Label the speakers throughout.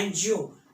Speaker 1: NGO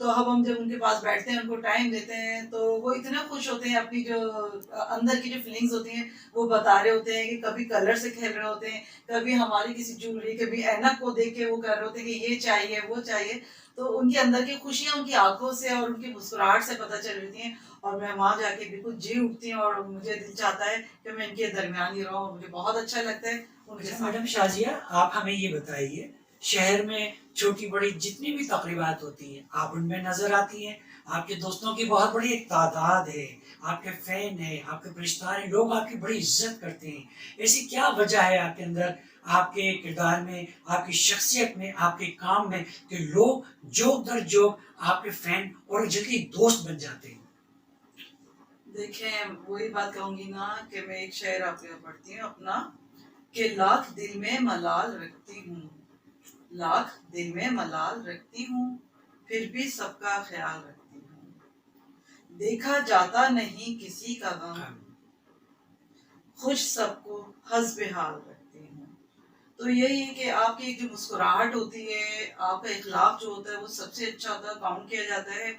Speaker 2: تو اب ہم جب ان کے پاس بیٹھتے ہیں ان کو ٹائم دیتے ہیں تو وہ اتنا خوش ہوتے ہیں، اپنی جو اندر کی جو فیلنگز ہوتی ہیں وہ بتا رہے ہوتے ہیں کہ کبھی کلر سے کھیل رہے ہوتے ہیں، کبھی ہماری کسی جولری، کبھی اینک کو دیکھ کے وہ کر رہے ہوتے ہیں کہ یہ چاہیے وہ چاہیے. تو ان کے اندر کی خوشیاں ان کی آنکھوں سے اور ان کی مسکراہٹ سے پتہ چل رہی ہیں، اور میں وہاں جا کے بالکل جی اٹھتی ہوں اور مجھے دل چاہتا ہے کہ میں ان کے درمیان ہی رہوں. مجھے بہت اچھا لگتا ہے ان کے
Speaker 1: اچھا
Speaker 2: ساتھ.
Speaker 1: میڈم شازیہ، آپ ہمیں یہ بتائیے، شہر میں چھوٹی بڑی جتنی بھی تقریبات ہوتی ہیں آپ ان میں نظر آتی ہیں، آپ کے دوستوں کی بہت بڑی ایک تعداد ہے، آپ کے فین ہیں، آپ کے رشتہ دار ہیں، لوگ آپ کی بڑی عزت کرتے ہیں. ایسی کیا وجہ ہے آپ کے اندر، آپ کے کردار میں، آپ کی شخصیت میں، آپ کے کام میں، کہ لوگ جوک در جوک آپ کے فین اور جلدی دوست بن جاتے ہیں؟
Speaker 2: دیکھیں وہی بات کہوں گی نا کہ میں ایک شعر آپ کو پڑھتی ہوں اپنا، کہ لاکھ دل میں ملال رکھتی ہوں، لاکھ دل میں ملال رکھتی ہوں، پھر بھی سب کا خیال رکھتی ہوں، دیکھا جاتا نہیں کسی کا غم، خوش سب کو حسب حال رکھتی ہوں. تو یہی ہے کہ آپ کی جو مسکراہٹ ہوتی ہے، آپ کا اخلاق جو ہوتا ہے وہ سب سے اچھا ہوتا ہے، کاؤنٹ کیا جاتا ہے.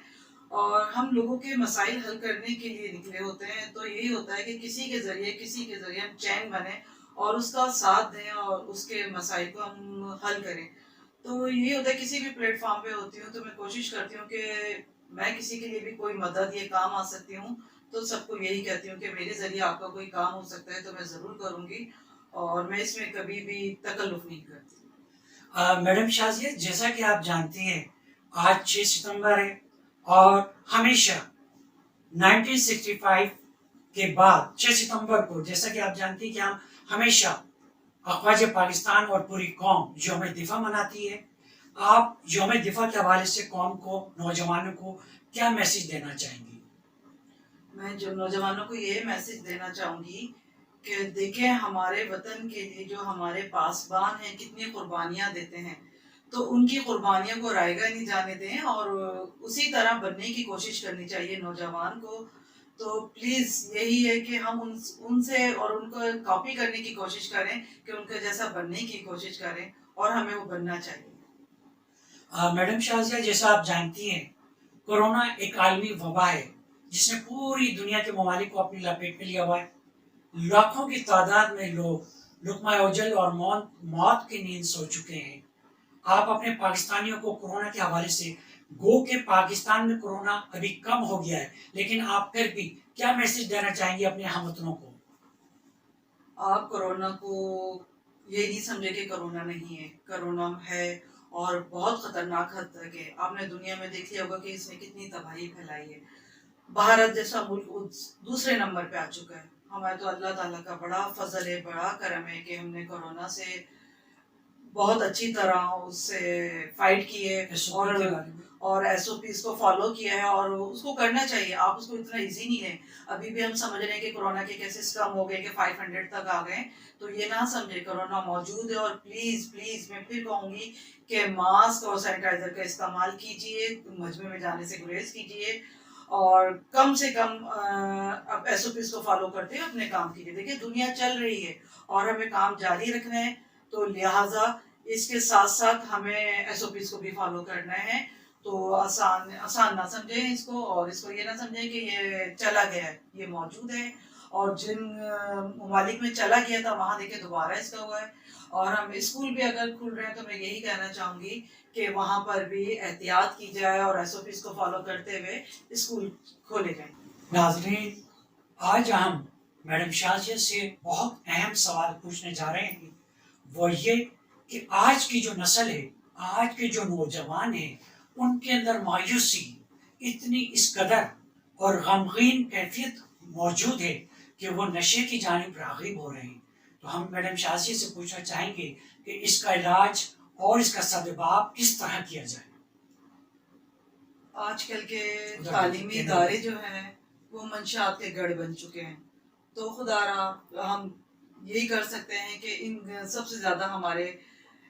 Speaker 2: اور ہم لوگوں کے مسائل حل کرنے کے لیے نکلے ہوتے ہیں، تو یہی ہوتا ہے کہ کسی کے ذریعے ہم چین بنیں اور اس کا ساتھ دیں اور اس کے مسائل کو ہم حل کریں. تو یہی ہوتا ہے، کسی بھی پلیٹ فارم پہ ہوتی ہوں تو میں کوشش کرتی ہوں کہ میں کسی کے لیے بھی کوئی مدد یا کام آ سکتی ہوں تو سب کو یہی کہتی ہوں کہ میرے ذریعے آپ کا کوئی کام ہو سکتا ہے تو میں ضرور کروں گی، اور میں اس میں کبھی بھی تکلف نہیں کرتی.
Speaker 1: میڈم شازیہ، جیسا کہ آپ جانتی ہیں آج 6 ستمبر ہے، اور ہمیشہ 1965 کے بعد 6 ستمبر کو، جیسا کہ آپ جانتی ہیں کہ ہم ہمیشہ افواج پاکستان اور پوری قوم یوم دفاع مناتی ہے. آپ یوم دفاع کے حوالے سے قوم کو، نوجوانوں کو کیا میسج دینا چاہیں گی؟
Speaker 2: میں جو نوجوانوں کو یہ میسج دینا چاہوں گی کہ دیکھیں ہمارے وطن کے لیے جو ہمارے پاسبان ہیں کتنی قربانیاں دیتے ہیں، تو ان کی قربانیوں کو رائیگاں نہیں جانے دیں اور اسی طرح بننے کی کوشش کرنی چاہیے نوجوان کو. تو پلیز یہی ہے کہ ہم ان سے اور ان کو کاپی کرنے کی کوشش کریں، کہ ان کا جیسا بننے کی کوشش کریں، اور ہمیں وہ بننا چاہیے.
Speaker 1: میڈم شازیہ، جیسا آپ جانتی ہیں کورونا ایک عالمی وبا ہے جس نے پوری دنیا کے ممالک کو اپنی لپیٹ میں لیا ہوا ہے. لاکھوں کی تعداد میں لوگ لقمہ اوجل اور موت کی نیند سو چکے ہیں. آپ اپنے پاکستانیوں کو کورونا کے حوالے سے، گو کہ پاکستان میں کورونا ابھی کم ہو گیا ہے، لیکن آپ پھر بھی کیا میسج دینا چاہیں گے اپنے ہم وطنوں کو؟
Speaker 2: آپ کرونا کو یہ نہیں سمجھے کہ کرونا نہیں ہے، کرونا ہے اور بہت خطرناک حد تک ہے. آپ نے دنیا میں دیکھ لیا ہوگا کہ اس نے کتنی تباہی پھیلائی ہے. بھارت جیسا ملک دوسرے نمبر پہ آ چکا ہے. ہمارے تو اللہ تعالیٰ کا بڑا فضل ہے، بڑا کرم ہے کہ ہم نے کورونا سے بہت اچھی طرح اس سے فائٹ کی ہے، اور ایس او پیز کو فالو کیا ہے، اور اس کو کرنا چاہیے. آپ اس کو اتنا ایزی نہیں ہے. ابھی بھی ہم سمجھ رہے ہیں کہ کورونا کے کیسز کم ہو گئے، کہ 500 تک آ گئے، تو یہ نہ سمجھے کورونا موجود ہے. اور پلیز پلیز میں پھر کہوں گی کہ ماسک اور سینیٹائزر کا استعمال کیجیے، مجمع میں جانے سے گریز کیجیے، اور کم سے کم اب ایس او پیز کو فالو کرتے ہوئے اپنے کام کیجیے. دیکھیے دنیا چل رہی ہے اور ہمیں کام جاری رکھنا ہے، تو لہٰذا اس کے ساتھ ساتھ ہمیں ایس او پیز کو بھی فالو کرنا ہے. تو آسان نہ سمجھیں اس کو، اور اس کو یہ نہ سمجھیں کہ یہ چلا گیا ہے. یہ موجود ہے، اور جن ممالک میں چلا گیا تھا وہاں دیکھیں دوبارہ اس کا ہوا ہے. اور ہم اسکول بھی اگر کھل رہے ہیں تو میں یہی کہنا چاہوں گی کہ وہاں پر بھی احتیاط کی جائے اور ایس او پیز کو فالو کرتے ہوئے اسکول کھولے جائیں.
Speaker 1: ناظرین، آج ہم میڈم شازیہ سے بہت اہم سوال پوچھنے جا رہے ہیں. وہ یہ کہ آج کی جو نسل ہے، آج کے جو نوجوان ہیں، ان کے اندر مایوسی اتنی اس قدر اور غمگین کیفیت موجود ہے کہ وہ نشے کی جانب راغب ہو رہے ہیں. تو ہم میڈم شازیہ سے پوچھنا چاہیں گے کہ اس کا علاج اور اس کا سدباب کس طرح کیا جائے؟
Speaker 2: آج کل کے تعلیمی ادارے جو ہیں وہ منشیات کے گڑھ بن چکے ہیں. تو خدا را ہم یہی کر سکتے ہیں کہ ان سب سے زیادہ ہمارے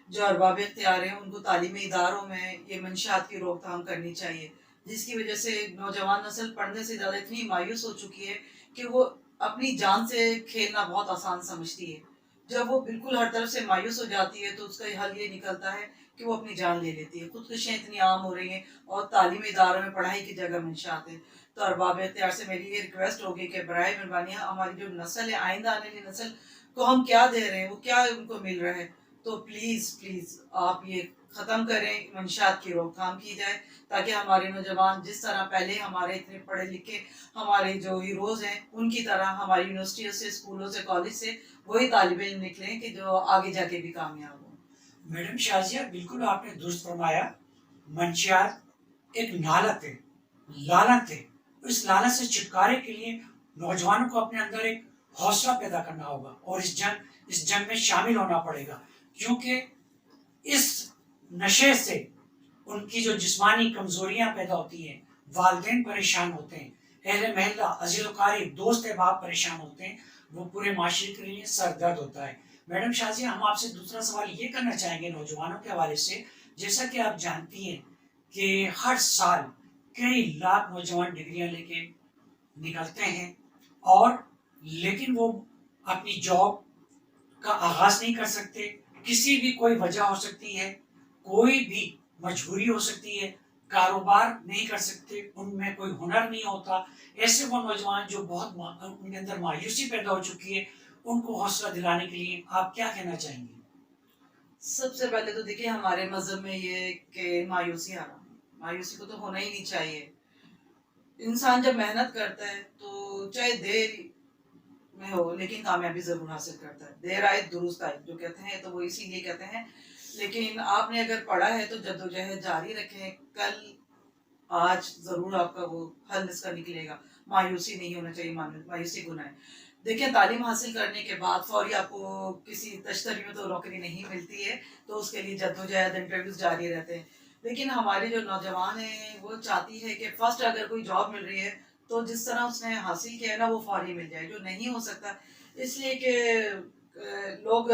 Speaker 2: جو ارباب اختیار ہیں ان کو تعلیمی اداروں میں یہ منشیات کی روک تھام کرنی چاہیے، جس کی وجہ سے نوجوان نسل پڑھنے سے زیادہ اتنی مایوس ہو چکی ہے کہ وہ اپنی جان سے کھیلنا بہت آسان سمجھتی ہے. جب وہ بالکل ہر طرف سے مایوس ہو جاتی ہے تو اس کا حل یہ نکلتا ہے کہ وہ اپنی جان لے لیتی ہے. خودکشیاں اتنی عام ہو رہی ہیں اور تعلیمی اداروں میں پڑھائی کی جگہ منشیات ہیں. تو ارباب اختیار سے میری یہ ریکویسٹ ہوگی کہ برائے مہربانی ہماری جو نسل ہے، آئندہ آنے والی نسل کو ہم کیا دے رہے ہیں، وہ کیا ان کو مل رہا ہے. تو پلیز پلیز آپ یہ ختم کریں، منشیات کی روک تھام کی جائے تاکہ ہمارے نوجوان جس طرح پہلے ہمارے اتنے پڑھے لکھے ہمارے جو ہیروز ہیں ان کی طرح ہماری یونیورسٹیوں سے، اسکولوں سے، کالج سے وہی طالب علم نکلیں کہ جو آگے جا کے بھی کامیاب ہوں.
Speaker 1: میڈم شازیہ بالکل آپ نے درست فرمایا. منشیات ایک لالت ہے، لالت ہے. اس لالت سے چھٹکارے کے لیے نوجوانوں کو اپنے اندر ایک حوصلہ پیدا کرنا ہوگا اور اس جنگ میں شامل ہونا پڑے گا، کیونکہ اس نشے سے ان کی جو جسمانی کمزوریاں پیدا ہوتی ہیں، والدین پریشان ہوتے ہیں، اہل محلہ، عزیز و قریب، دوست احباب پریشان ہوتے ہیں، وہ پورے معاشرے کے لیے سر درد ہوتا ہے. میڈم شازیہ ہم آپ سے دوسرا سوال یہ کرنا چاہیں گے نوجوانوں کے حوالے سے. جیسا کہ آپ جانتی ہیں کہ ہر سال کئی لاکھ نوجوان ڈگریاں لے کے نکلتے ہیں اور لیکن وہ اپنی جاب کا آغاز نہیں کر سکتے. کسی بھی کوئی وجہ ہو سکتی ہے، کوئی بھی مجبوری ہو سکتی ہے، کاروبار نہیں کر سکتے، ان میں کوئی ہنر نہیں ہوتا. ایسے وہ نوجوان جو بہت ان کے اندر مایوسی پیدا ہو چکی ہے، ان کو حوصلہ دلانے کے لیے آپ کیا کہنا چاہیں گے؟
Speaker 2: سب سے پہلے تو دیکھیے ہمارے مذہب میں یہ کہ مایوسی حرام ہے. مایوسی کو تو ہونا ہی نہیں چاہیے. انسان جب محنت کرتا ہے تو چاہے دیر میں ہو لیکن کامیابی ضرور حاصل کرتا ہے. دیر آئے درست آئے جو کہتے ہیں، تو وہ اسی لیے کہتے ہیں. لیکن آپ نے اگر پڑھا ہے تو جدوجہد جاری رکھیں. کل آج ضرور آپ کا وہ حل اس کا نکلے گا. مایوسی نہیں ہونا چاہیے، مایوسی گناہ ہے. دیکھیں تعلیم حاصل کرنے کے بعد فوری آپ کو کسی تشتری میں تو نوکری نہیں ملتی ہے، تو اس کے لیے جدوجہد، انٹرویوز جاری رہتے ہیں. لیکن ہمارے جو نوجوان ہیں وہ چاہتی ہے کہ فرسٹ اگر کوئی جاب مل رہی ہے تو جس طرح اس نے حاصل کیا ہے نا وہ فوری مل جائے، جو نہیں ہو سکتا. اس لیے کہ لوگ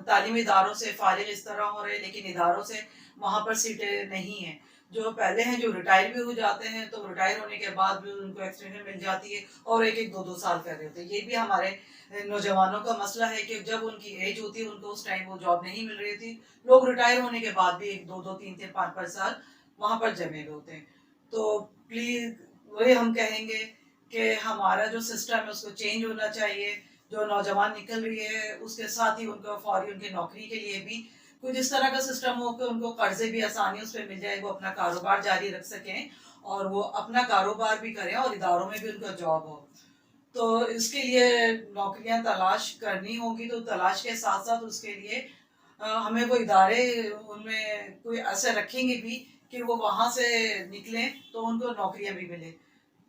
Speaker 2: تعلیمی اداروں سے فارغ اس طرح ہو رہے ہیں لیکن اداروں سے وہاں پر سیٹیں نہیں ہیں. جو پہلے ہیں جو ریٹائر بھی ہو جاتے ہیں تو ریٹائر ہونے کے بعد بھی ان کو ایکسٹینشن مل جاتی ہے اور ایک ایک 2 سال کر رہے ہوتے ہیں. یہ بھی ہمارے نوجوانوں کا مسئلہ ہے کہ جب ان کی ایج ہوتی ہے ان کو اس ٹائم وہ جاب نہیں مل رہی تھی. لوگ ریٹائر ہونے کے بعد بھی 2 3 5 سال وہاں پر جمے ہوئے ہوتے ہیں. تو پلیز وہی ہم کہیں گے کہ ہمارا جو سسٹم ہے اس کو چینج ہونا چاہیے. جو نوجوان نکل رہی ہے اس کے ساتھ ہی ان کو فوری ان کی نوکری کے لیے بھی کچھ اس طرح کا سسٹم ہو کہ ان کو قرضے بھی آسانی اس پہ مل جائے، وہ اپنا کاروبار جاری رکھ سکیں اور وہ اپنا کاروبار بھی کریں اور اداروں میں بھی ان کا جاب ہو. تو اس کے لیے نوکریاں تلاش کرنی ہوگی. تو تلاش کے ساتھ ساتھ اس کے لیے ہمیں وہ ادارے ان میں کوئی ایسے رکھیں گے بھی کہ وہ وہاں سے نکلیں تو ان کو نوکریاں بھی ملیں.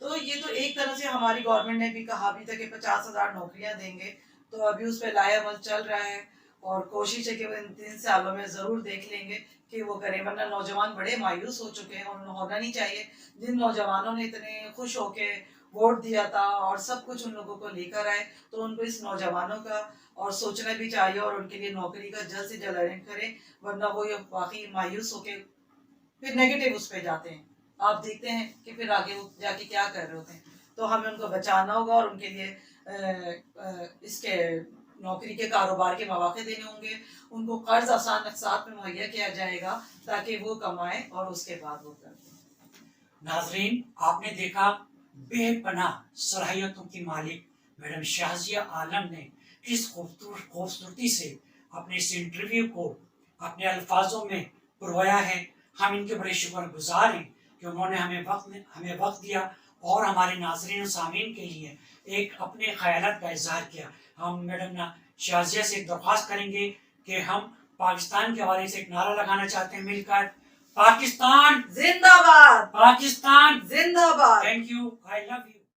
Speaker 2: تو یہ تو ایک طرح سے ہماری گورنمنٹ نے بھی کہا بھی تھا کہ 50,000 نوکریاں دیں گے. تو ابھی اس پہ لائے عمل چل رہا ہے اور کوشش ہے کہ وہ ان 3 سالوں میں ضرور دیکھ لیں گے کہ وہ کریں. ورنہ نوجوان بڑے مایوس ہو چکے ہیں اور ہونا نہیں چاہیے. جن نوجوانوں نے اتنے خوش ہو کے ووٹ دیا تھا اور سب کچھ ان لوگوں کو لے کر آئے، تو ان کو اس نوجوانوں کا اور سوچنا بھی چاہیے اور ان کے لیے نوکری کا جلد سے جلد ارینج کریں. ورنہ وہ یہ واقعی مایوس ہو کے پھر نیگیٹو اس پہ جاتے ہیں. آپ دیکھتے ہیں کہ پھر آگے وہ جا کے کیا کر رہے ہوتے ہیں. تو ہمیں ان کو بچانا ہوگا اور ان کے لیے اس کے نوکری کے کاروبار کے مواقع دینے ہوں گے. ان کو قرض آسان اقساط میں مہیا کیا جائے گا تاکہ وہ کمائیں اور اس کے بعد وہ کریں.
Speaker 1: ناظرین آپ نے دیکھا بے پناہ صلاحیتوں کی مالک میڈم شازیہ عالم نے کس خوبصورتی سے اپنے اس انٹرویو کو اپنے الفاظوں میں پرویا ہے. ہم ان کے بڑے شکر گزار ہیں کہ انہوں نے ہمیں وقت دیا اور ہمارے ناظرین و سامعین کے لیے ایک اپنے خیالات کا اظہار کیا. ہم میڈم شازیہ سے ایک درخواست کریں گے کہ ہم پاکستان کے حوالے سے ایک نعرہ لگانا چاہتے ہیں مل کر. پاکستان
Speaker 2: زندہ باد،
Speaker 1: پاکستان
Speaker 2: زندہ باد.
Speaker 1: Thank you.